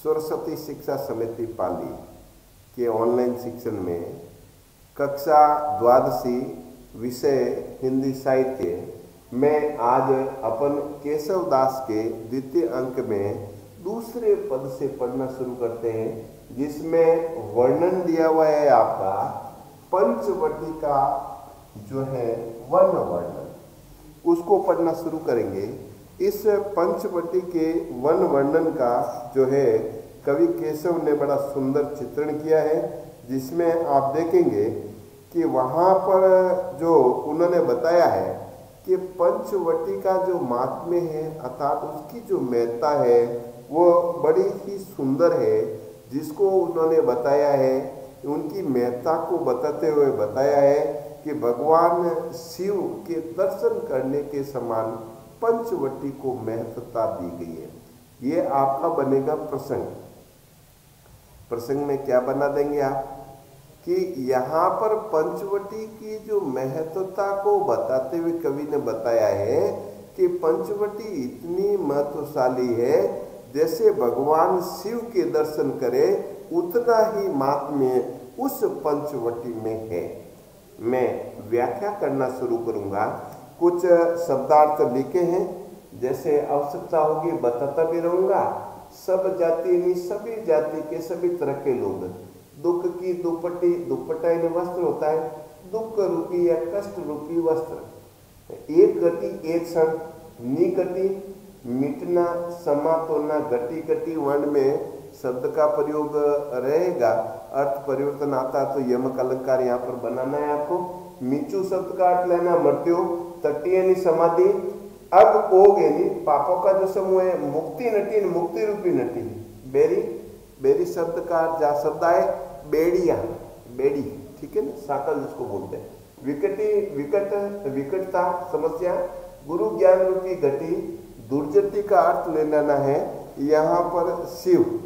सरस्वती शिक्षा समिति पाली के ऑनलाइन शिक्षण में कक्षा द्वादशी विषय हिंदी साहित्य में आज अपन केशव दास के द्वितीय अंक में दूसरे पद से पढ़ना शुरू करते हैं, जिसमें वर्णन दिया हुआ है आपका पंचवटी का जो है वर्ण वर्णन, उसको पढ़ना शुरू करेंगे। इस पंचवटी के वर्ण वर्णन का जो है कवि केशव ने बड़ा सुंदर चित्रण किया है, जिसमें आप देखेंगे कि वहाँ पर जो उन्होंने बताया है कि पंचवटी का जो महात्म्य है अर्थात उसकी जो महत्ता है वो बड़ी ही सुंदर है, जिसको उन्होंने बताया है। उनकी महत्ता को बताते हुए बताया है कि भगवान शिव के दर्शन करने के समान पंचवटी को महत्ता दी गई है। ये आपका बनेगा प्रसंग। प्रसंग में क्या बना देंगे आप कि यहाँ पर पंचवटी की जो महत्वता को बताते हुए कवि ने बताया है कि पंचवटी इतनी महत्वशाली है, जैसे भगवान शिव के दर्शन करे उतना ही महात्म्य उस पंचवटी में है। मैं व्याख्या करना शुरू करूंगा। कुछ शब्दार्थ लिखे हैं, जैसे आवश्यकता होगी बताता भी रहूंगा। सब जाति यानी सभी जाति के सभी तरह के लोग, दुख की दुपट्टी, दुपट्टा यानी वस्त्र होता है, दुख रूपी या कष्ट रूपी वस्त्र। एक गति एक क्षण, निगति मिटना, समातोना, गति गति वर्ण में शब्द का प्रयोग रहेगा। अर्थ परिवर्तन आता है तो यमक अलंकार यहाँ पर बनाना है आपको। मीचू शब्द का अर्थ लेना मृत्यु, तटी यानी समाधि, अग ओग यानी पापों का जो समूह है, मुक्ति नटी मुक्ति रूपी नटी, बेरी बेरी शब्द का अर्थ जा शब्द आए बेड़िया, बेड़ी, ठीक है ना, साकल जिसको बोलते हैं। विकटी विकट, विकटता समस्या, गुरु ज्ञान रूपी घटी, दुर्जटी का अर्थ ले लेना है यहाँ पर शिव।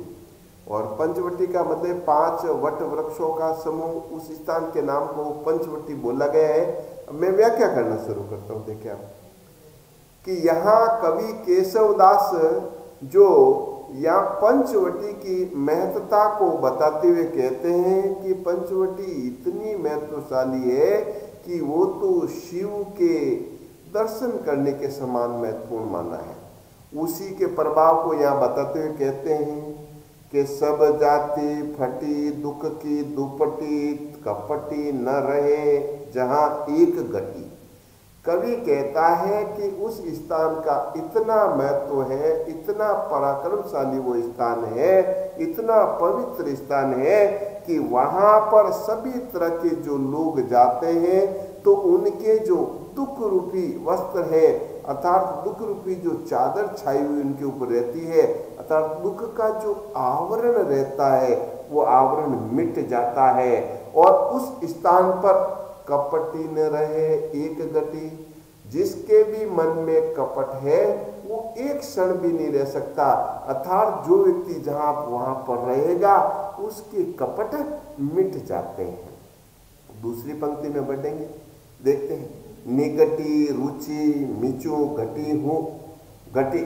और पंचवटी का मतलब 5 वट वृक्षों का समूह, उस स्थान के नाम को पंचवटी बोला गया है। मैं व्याख्या करना शुरू करता हूँ। देखिए आप कि यहाँ कवि केशव दास जो यहाँ पंचवटी की महत्ता को बताते हुए कहते हैं कि पंचवटी इतनी महत्वशाली है कि वो तो शिव के दर्शन करने के समान महत्वपूर्ण माना है। उसी के प्रभाव को यहाँ बताते हुए कहते हैं कि सब जाति फटी, दुख की दुपट्टी, कपटी न रहे जहाँ एक गति। कवि कहता है कि उस स्थान का इतना महत्व है, इतना पराक्रमशाली वो स्थान है, इतना पवित्र स्थान है कि वहाँ पर सभी तरह के जो लोग जाते हैं तो उनके जो दुख रूपी वस्त्र है अर्थात दुख रूपी जो चादर छाई हुई उनके ऊपर रहती है, अर्थात दुख का जो आवरण रहता है वो आवरण मिट जाता है। और उस स्थान पर कपटी न रहे एक गति। जिसके भी मन में कपट है वो एक क्षण भी नहीं रह सकता, अर्थात जो व्यक्ति जहाँ वहाँ पर रहेगा उसके कपट मिट जाते हैं। दूसरी पंक्ति में बढ़ेंगे, देखते हैं। निगटी रुचि मिचू घटी हूँ घटी।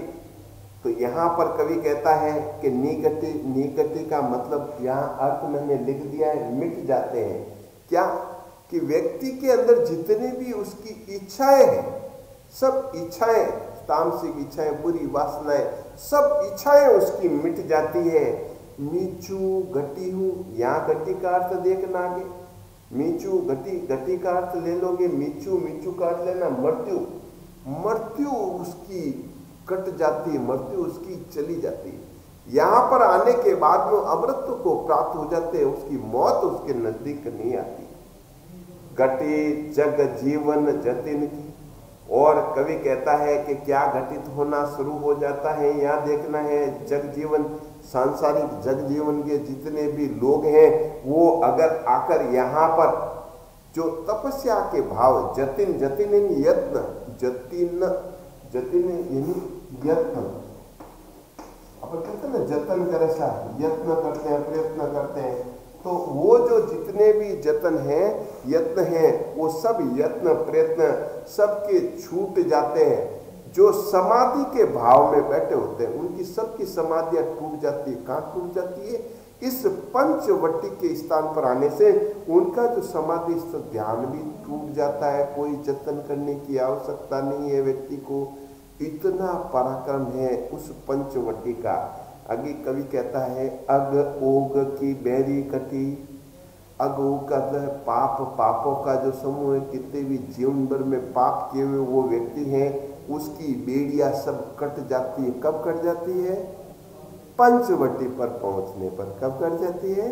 तो यहाँ पर कवि कहता है कि निगटी, निगटी का मतलब यहाँ अर्थ मैंने लिख दिया है, मिट जाते हैं। क्या कि व्यक्ति के अंदर जितने भी उसकी इच्छाएं हैं, सब इच्छाएं, तामसिक इच्छाएं, बुरी वासनाएं, सब इच्छाएं उसकी मिट जाती है। मीचू घटी हूँ, यहाँ घटी का अर्थ देखना आगे। मीचू घटी, घटी का अर्थ ले लोगे, मीचू, मीचू का अर्थ लेना मृत्यु। मृत्यु उसकी कट जाती है, मृत्यु उसकी चली जाती है। यहाँ पर आने के बाद वो अमृत को प्राप्त हो जाते हैं, उसकी मौत उसके नजदीक नहीं आती। घटी जग जीवन जतिन की। और कवि कहता है कि क्या घटित होना शुरू हो जाता है, यहाँ देखना है। जग जीवन, सांसारिक जग जीवन के जितने भी लोग हैं वो अगर आकर यहाँ पर जो तपस्या के भाव, जतिन, जतिन यत्न, जतिन, जतिन यानी यत्न, अपन कहते हैं ना जतन करे सा, यत्न करते हैं, प्रयत्न करते हैं। तो वो जो जितने भी जतन हैं, यत्न हैं, वो सब यत्न प्रयत्न सबके छूट जाते हैं। जो समाधि के भाव में बैठे होते हैं उनकी सबकी समाधियां टूट जाती है। कहाँ टूट जाती है? इस पंचवटी के स्थान पर आने से उनका जो समाधि ध्यान भी टूट जाता है। कोई जतन करने की आवश्यकता नहीं है व्यक्ति को, इतना पराक्रम है उस पंचवटी का। आगे कवि कहता है, अग ओग की बैरी कटी। अग ओग का पाप, पापों का जो समूह है, कितने भी जीवन भर में पाप किए हुए वो व्यक्ति है, उसकी बेड़ियां सब कट जाती है। कब कट जाती है? पंचवटी पर पहुंचने पर। कब कट जाती है?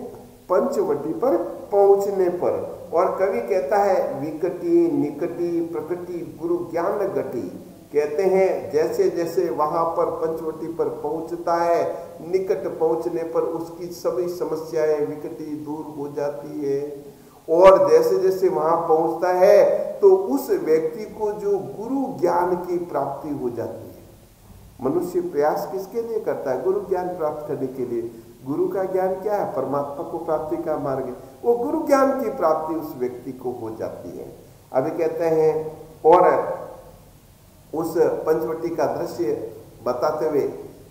पंचवटी पर पहुंचने पर। और कवि कहता है, विकटी निकटी प्रकटी गुरु ज्ञान गटी। कहते हैं जैसे जैसे वहां पर पंचवटी पर पहुंचता है, निकट पहुंचने पर उसकी सभी समस्याएं विकटी दूर हो जाती है। और जैसे जैसे वहां पहुंचता है तो उस व्यक्ति को जो गुरु ज्ञान की प्राप्ति हो जाती है। मनुष्य प्रयास किसके लिए करता है? गुरु ज्ञान प्राप्त करने के लिए। गुरु का ज्ञान क्या है? परमात्मा को प्राप्ति का मार्ग है। वो गुरु ज्ञान की प्राप्ति उस व्यक्ति को हो जाती है। अभी कहते हैं, और उस पंचवटी का दृश्य बताते हुए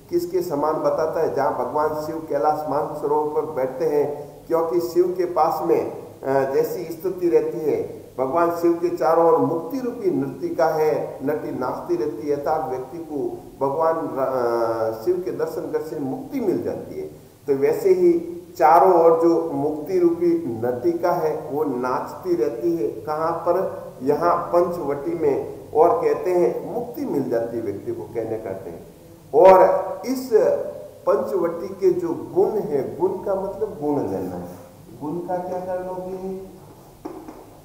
किसके समान बताता है? जहाँ भगवान शिव कैलाश मानसरोवर पर बैठते हैं, क्योंकि शिव के पास में जैसी स्थिति रहती है, भगवान शिव के चारों ओर मुक्ति रूपी नृतिका है, नटी नाचती रहती है, अर्थात व्यक्ति को भगवान शिव के दर्शन करने से मुक्ति मिल जाती है। तो वैसे ही चारों ओर जो मुक्ति रूपी नटिका है वो नाचती रहती है। कहाँ पर? यहाँ पंचवटी में। और कहते हैं मुक्ति मिल जाती है व्यक्ति को, कहने करते हैं। और इस पंचवटी के जो गुण है, गुण का मतलब गुण लेना है। गुण का क्या कर लोगे?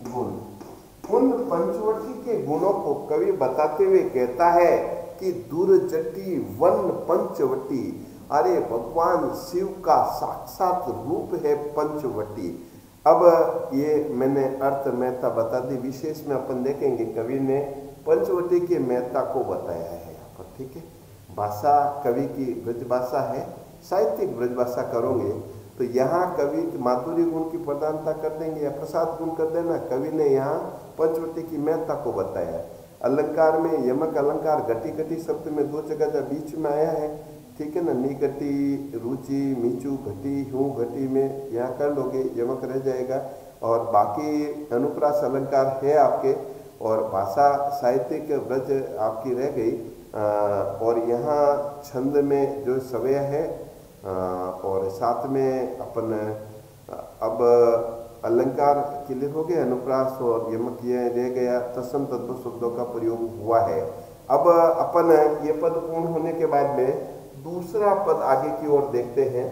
गुण। उन पंचवटी के गुणों को कवि बताते हुए कहता है कि दुर्जटी वन पंचवटी। अरे भगवान शिव का साक्षात रूप है पंचवटी। अब ये मैंने अर्थ महत्ता बता दी, विशेष में अपन देखेंगे कवि ने पंचवटी के महत्ता को बताया है यहाँ पर। ठीक है, भाषा कवि की ब्रज भाषा है, साहित्यिक ब्रज भाषा करोगे तो यहाँ कवि माधुरी गुण की प्रधानता कर देंगे या प्रसाद गुण कर देना। कवि ने यहाँ पंचवटी की महत्ता को बताया है। अलंकार में यमक अलंकार घटी घटी शब्द में दो जगह बीच में आया है। ठीक है ना, निगटी रुचि मीचू घटी हूँ घटी में यहाँ कर लोगे, यमक रह जाएगा। और बाकी अनुप्रास अलंकार है आपके, और भाषा साहित्यिक ब्रज आपकी रह गई। और यहाँ छंद में जो सवय है, और साथ में अपन अब अलंकार क्लियर हो गए, अनुप्रास और यमक ये रह गया, तत्सम तद्भव शब्दों का प्रयोग हुआ है। अब अपन ये पद पूर्ण होने के बाद में दूसरा पद आगे की ओर देखते हैं।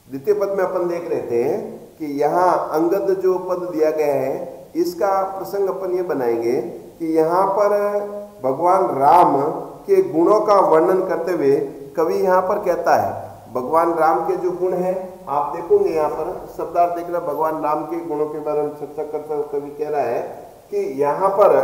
द्वितीय पद में अपन देख रहे थे कि यहाँ अंगद जो पद दिया गया है, इसका प्रसंग अपन ये बनाएंगे कि यहाँ पर भगवान राम के गुणों का वर्णन करते हुए कवि यहाँ पर कहता है, भगवान राम के जो गुण हैं आप देखोगे यहाँ पर शब्दार्थ देख रहे, भगवान राम के गुणों के बारे में चर्चा करते हुए कवि कह रहा है कि यहाँ पर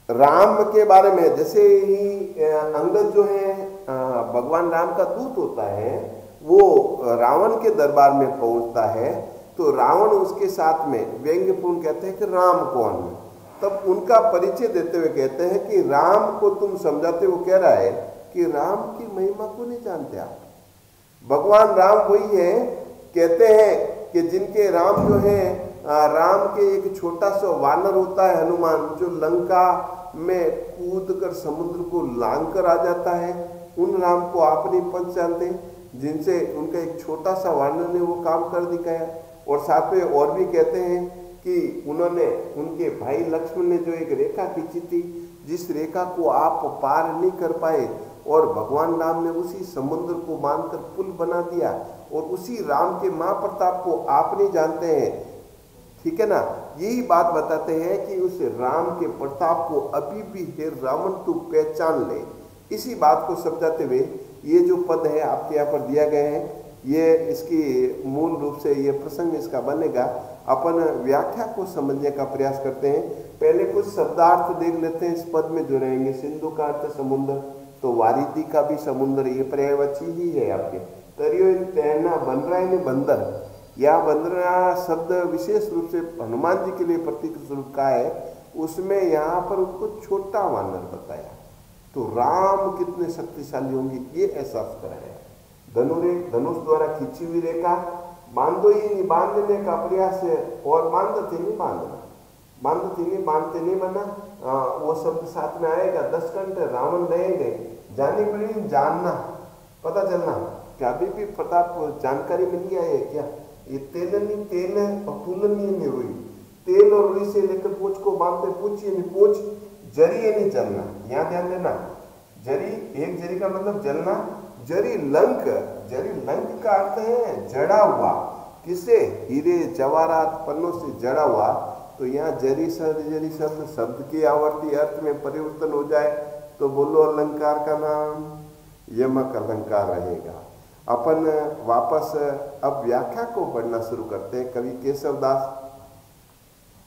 राम के बारे में, जैसे ही अंगद जो है भगवान राम का दूत होता है, वो रावण के दरबार में पहुंचता है, तो रावण उसके साथ में व्यंग्यपूर्ण कहते हैं कि राम कौन है। तब उनका परिचय देते हुए कहते हैं कि राम को तुम समझाते, वो कह रहा है कि राम की महिमा को नहीं जानते आप। भगवान राम वही है, कहते हैं कि जिनके राम जो है, राम के एक छोटा सा वानर होता है हनुमान, जो लंका में कूद कर समुद्र को लांग कर आ जाता है, उन राम को आप नहीं पहचानते, जिनसे उनका एक छोटा सा वानर ने वो काम कर दिखाया। और साथ में और भी कहते हैं कि उन्होंने, उनके भाई लक्ष्मण ने जो एक रेखा खींची थी, जिस रेखा को आप पार नहीं कर पाए, और भगवान राम ने उसी समुद्र को मानकर पुल बना दिया, और उसी राम के महाप्रताप को आप नहीं जानते हैं। ठीक है ना, यही बात बताते हैं कि उस राम के प्रताप को अभी भी हे रावण तू पहचान ले। इसी बात को समझाते हुए ये जो पद है आपके यहाँ पर दिया गया है, ये इसकी मूल रूप से ये प्रसंग इसका बनेगा। अपन व्याख्या को समझने का प्रयास करते हैं। पहले कुछ शब्दार्थ देख लेते हैं इस पद में जो रहेंगे। सिंधु का अर्थ समुद्र, तो वारिधि का भी समुद्र, ये पर्यायवाची ही है आपके। तरियो इन तैरना बन रहा है बंदर। यह बंदरा शब्द विशेष रूप से हनुमान जी के लिए प्रतीक स्वरूप का है। उसमें यहाँ पर उनको छोटा वानर बताया। तो राम कितने शक्तिशाली होंगे ये एहसास कराया। धनुष द्वारा खींची हुई रेखा बांधो ही नहीं, बांधने का प्रयास है और बांधते नहीं बांधना, बांधते नहीं बांधते नहीं बना। वो शब्द साथ में आएगा। 10 घंटे रावण रहेंगे, जानी पड़ी जानना, पता चलना क्या अभी भी प्रताप जानकारी मिल गया है क्या। ये तेलनी तेल और तुलनी नहीं हुई, तेल और रुई से लेकर पूछ को बांधते पूछिए नहीं, पूछ जरिए नहीं चलना। यहाँ ध्यान देना, जरी एक जरी का मतलब जलना, जरी लंक, जरी लंक का अर्थ है जड़ा हुआ, किसे हीरे जवाहरात पन्नों से जड़ा हुआ। तो यहाँ जरी शब्द के आवर्ती अर्थ में परिवर्तन हो जाए तो बोलो अलंकार का नाम यमक अलंकार रहेगा। अपन वापस अब व्याख्या को पढ़ना शुरू करते हैं।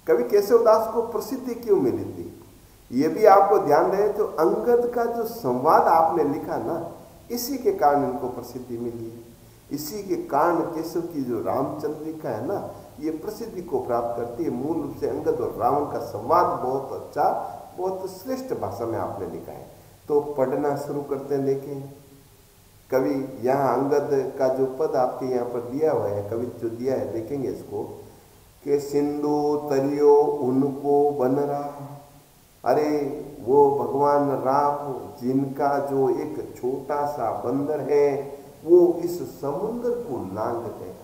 कवि केशवदास को प्रसिद्धि क्यों मिली थी ये भी आपको ध्यान रहे। तो अंगद का जो संवाद आपने लिखा ना, इसी के कारण इनको प्रसिद्धि मिली है। इसी के कारण केशव की जो रामचंद्रिका है ना, ये प्रसिद्धि को प्राप्त करती है। मूल रूप से अंगद और रावण का संवाद बहुत अच्छा, बहुत श्रेष्ठ भाषा में आपने लिखा है। तो पढ़ना शुरू करते हैं। देखें कवि यहाँ अंगद का जो पद आपके यहाँ पर दिया हुआ है, कवि जो दिया है, देखेंगे इसको कि सिंधु तरियो उनको बन रहा। अरे वो भगवान राम जिनका जो एक छोटा सा बंदर है वो इस समुद्र को लांघ गया।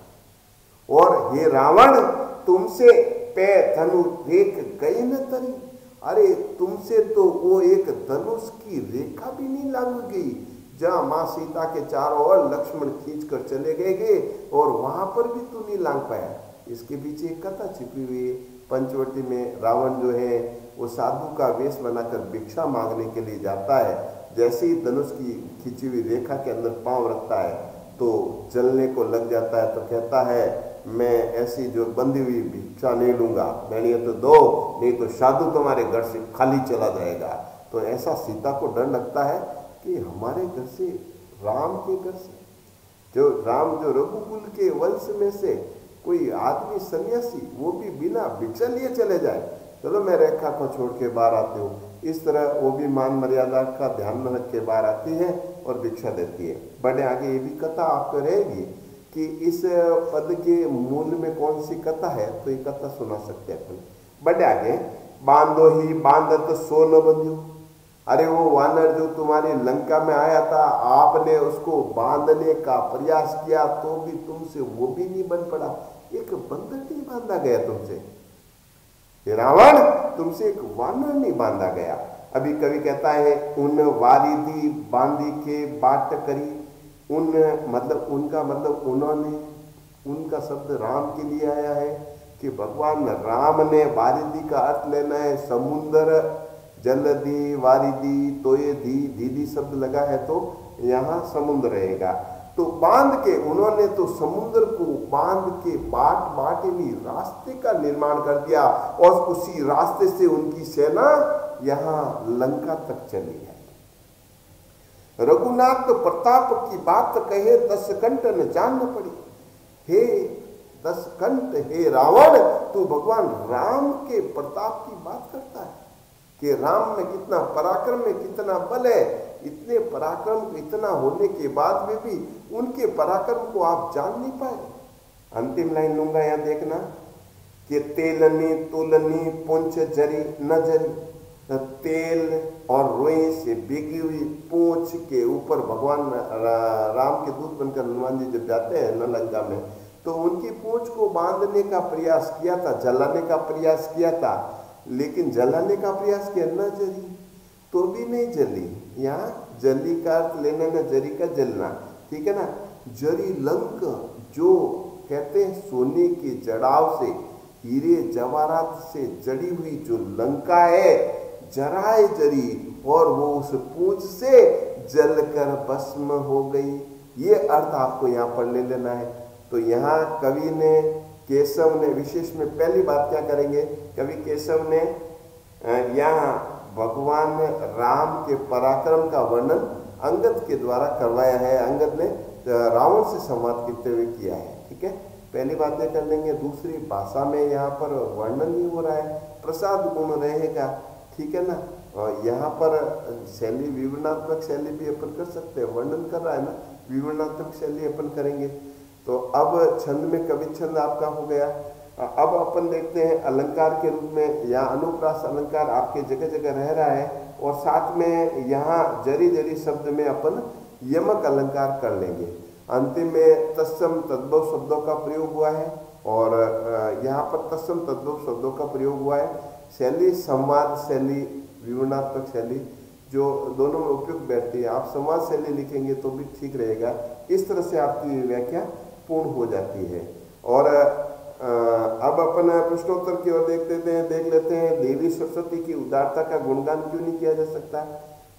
और हे रावण तुमसे पे धनु रेख गई न तरी। अरे तुमसे तो वो एक धनुष की रेखा भी नहीं लांघ गई। जहाँ माँ सीता के चारों ओर लक्ष्मण खींच कर चले गए और वहां पर भी तू नहीं लांघ पाया। इसके पीछे एक कथा छिपी हुई है। पंचवटी में रावण जो है वो साधु का वेश बनाकर भिक्षा मांगने के लिए जाता है। जैसे ही धनुष की खींची हुई रेखा के अंदर पांव रखता है तो जलने को लग जाता है। तो कहता है मैं ऐसी जो बंधी हुई भिक्षा नहीं लूंगा, मैंने तो दो, नहीं तो साधु तुम्हारे घर से खाली चला जाएगा। तो ऐसा सीता को डर लगता है कि हमारे घर से, राम के घर से, जो राम जो रघुकुल के वंश में से कोई आदमी सन्यासी वो भी बिना भिक्षा लिए चले जाए, चलो मैं रेखा को छोड़ के बाहर आती हूँ। इस तरह वो भी मान मर्यादा का ध्यान में रख के बाहर आती है और भिक्षा देती है। बड़े आगे ये भी कथा आपको रहेगी कि इस पद के मूल में कौन सी कथा है, तो ये कथा सुना सकते हैं अपन। बड़े आगे बांधो ही बांधत सो न बंध्यो। अरे वो वानर जो तुम्हारी लंका में आया था, आपने उसको बांधने का प्रयास किया तो भी तुमसे वो भी नहीं बन पड़ा। एक बंदर नहीं बांधा गया तुमसे, रावण तुमसे एक वानर नहीं बांधा गया। अभी कवि कहता है उन वारिधि बांधी के बाट करी। उन मतलब उनका मतलब उन्होंने, उनका शब्द राम के लिए आया है कि भगवान राम ने, वारिधि का अर्थ लेना है समुद्र, जलधि वारिधि, तो ये दीदी शब्द लगा है तो यहाँ समुद्र रहेगा। तो बांध के, उन्होंने तो समुद्र को बांध के बाट में रास्ते का निर्माण कर दिया और उसी रास्ते से उनकी सेना यहाँ लंका तक चली है। रघुनाथ प्रताप की बात कहे 10 कंठ न जान पड़ी। हे 10 कंठ, हे रावण, तू भगवान राम के प्रताप की बात करता है कि राम में कितना पराक्रम है, कितना बल है। इतने पराक्रम, इतना होने के बाद में भी उनके पराक्रम को आप जान नहीं पाए। अंतिम लाइन लूंगा यहाँ देखना कि तेलनी तुलनी पुंछ जरी न जरी। तेल और रोई से भीगी हुई पूंछ के ऊपर भगवान राम के दूत बनकर हनुमान जी जब जाते हैं न लंका में, तो उनकी पूंछ को बांधने का प्रयास किया था, जलाने का प्रयास किया था, लेकिन जलाने का प्रयास किया न जली तो भी नहीं जली। यहाँ जली का अर्थ लेना न जरी का जलना, ठीक है ना। जरी लंक जो कहते हैं सोने के जड़ाव से, हीरे जवाहरात से जड़ी हुई जो लंका है, जराए जरी, और वो उस पूंछ से जलकर भस्म हो गई। ये अर्थ आपको यहाँ पर ले लेना है। तो यहाँ कवि ने, केशव ने, विशेष में पहली बात क्या करेंगे, कवि केशव ने यहाँ भगवान राम के पराक्रम का वर्णन अंगद के द्वारा करवाया है। अंगद ने रावण से संवाद करते हुए किया है। ठीक है, पहली बात ये कर लेंगे। दूसरी, भाषा में यहाँ पर वर्णन नहीं हो रहा है, प्रसाद गुण रहेगा। ठीक है ना, और यहाँ पर शैली विवरणात्मक शैली भी अपन कर सकते हैं, वर्णन कर रहा है ना, विवरणात्मक शैली अपन करेंगे। तो अब छंद में कवि छंद आपका हो गया। अब अपन देखते हैं अलंकार के रूप में, या अनुप्रास अलंकार आपके जगह जगह रह रहा है, और साथ में यहाँ जरी जरी शब्द में अपन यमक अलंकार कर लेंगे। अंतिम में तत्सम तद्भव शब्दों का प्रयोग हुआ है, और यहाँ पर तत्सम तद्भव शब्दों का प्रयोग हुआ है। शैली संवाद शैली, विवरणात्मक शैली, जो दोनों में उपयुक्त बैठती है। आप संवाद शैली लिखेंगे तो भी ठीक रहेगा। इस तरह से आपकी व्याख्या पूर्ण हो जाती है। और अब अपन प्रश्नोत्तर की ओर देख लेते हैं। देवी सरस्वती की उदारता का गुणगान क्यों नहीं किया जा सकता?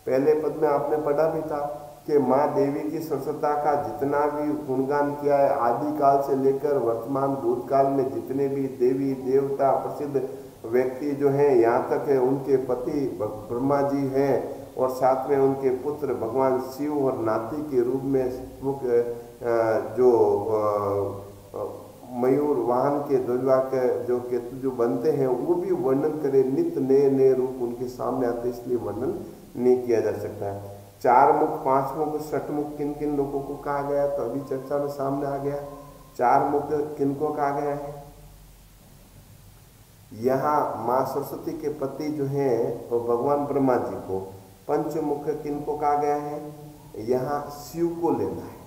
पहले पद में आपने पढ़ा भी था कि माँ देवी की सरस्वता का जितना भी गुणगान किया है, आदिकाल से लेकर वर्तमान भूतकाल में जितने भी देवी देवता प्रसिद्ध व्यक्ति जो हैं, यहाँ तक है उनके पति ब्रह्मा जी हैं, और साथ में उनके पुत्र भगवान शिव और नाती के रूप में मुख्य जो मयूर वाहन के ध्वजवा के जो केतु जो बनते हैं, वो भी वर्णन करे। नित्य नए नए रूप उनके सामने आते, इसलिए वर्णन नहीं किया जा सकता है। 4 मुख 5 मुख 6 मुख किन किन लोगों को कहा गया? तो अभी चर्चा में सामने आ गया। 4 मुख किनको कहा गया है? यहाँ माँ सरस्वती के पति जो हैं तो भगवान ब्रह्मा जी को। पंचमुख किनको कहा गया है? यहाँ शिव को लेना है।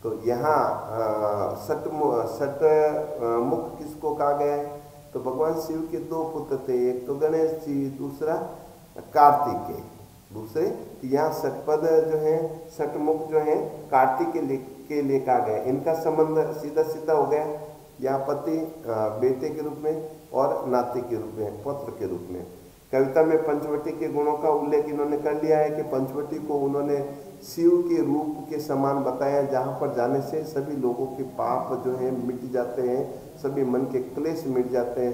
तो यहाँ सट मुख किसको कहा गया है? तो भगवान शिव के 2 पुत्र थे, एक तो गणेश जी, दूसरा कार्तिकेय। दूसरे यहाँ सटपद जो है, सटमुख जो है कार्तिक के लिए कहा गया। इनका संबंध सीधा सीधा हो गया। यहाँ पति बेटे के रूप में और नाती के रूप में, पुत्र के रूप में। कविता में पंचवटी के गुणों का उल्लेख इन्होंने कर लिया है कि पंचवटी को उन्होंने शिव के रूप के समान बताया, जहाँ पर जाने से सभी लोगों के पाप जो हैं मिट जाते हैं, सभी मन के क्लेश मिट जाते हैं,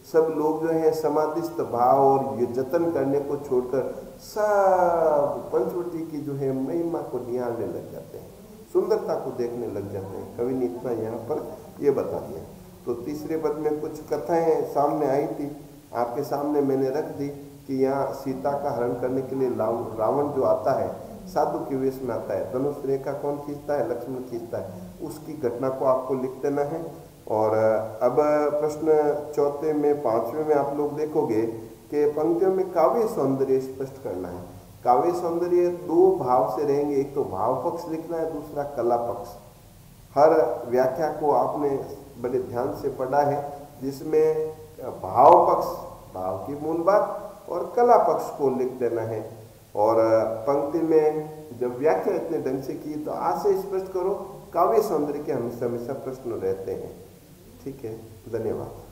सब लोग जो हैं समाधिस्थ भाव और ये जतन करने को छोड़कर सब पंचवटी की जो है महिमा को निहारने लग जाते हैं, सुंदरता को देखने लग जाते हैं। कवि ने इतना यहाँ पर ये बता दिया। तो तीसरे पद में कुछ कथाएं सामने आई थी, आपके सामने मैंने रख दी कि यहाँ सीता का हरण करने के लिए रावण जो आता है, साधु के वेश में आता है। धनुष रेखा कौन खींचता है? लक्ष्मण खींचता है। उसकी घटना को आपको लिख देना है। और अब प्रश्न चौथे में 5वें में आप लोग देखोगे कि पंक्तियों में काव्य सौंदर्य स्पष्ट करना है। काव्य सौंदर्य 2 भाव से रहेंगे, एक तो भाव पक्ष लिखना है, दूसरा कला पक्ष। हर व्याख्या को आपने बड़े ध्यान से पढ़ा है, जिसमें भाव पक्ष, भाव की मूल बात, और कला पक्ष को लिख देना है। और पंक्ति में जब व्याख्या इतने ढंग से की तो आज से स्पष्ट करो। काव्य सौंदर्य के हमेशा प्रश्न रहते हैं। ठीक है, धन्यवाद।